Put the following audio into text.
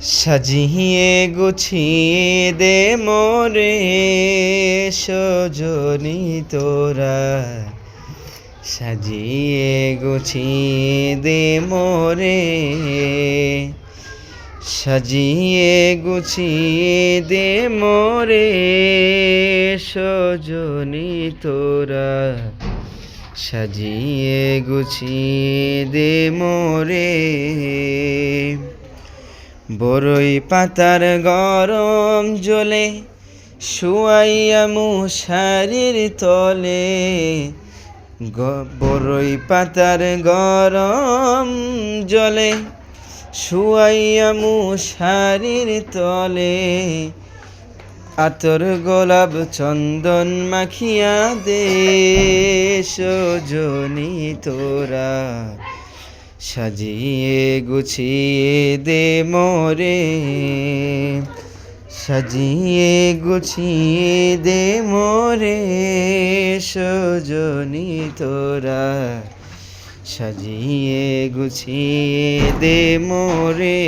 সাজিয়ে গুছিয়ে দে মোরে সজনি তোরা, সাজিয়ে গুছিয়ে দে মোরে, সাজিয়ে গুছিয়ে দে মোরে সজনি তোরা, সাজিয়ে গুছিয়ে দে মোরে। বরই পাতার গরম জলে শুয়াইয়া মশারির তলে, বরই পাতার গরম জলে শুয়াইয়া মশারির তলে, আতর গোলাপ চন্দন মাখিয়া দে সজনি তোরা, সাজিয়ে গুছিয়ে দে মোরে, সাজিয়ে গুছিয়ে দে মোরে সজনি তোরা, সাজিয়ে গুছিয়ে দে মোরে।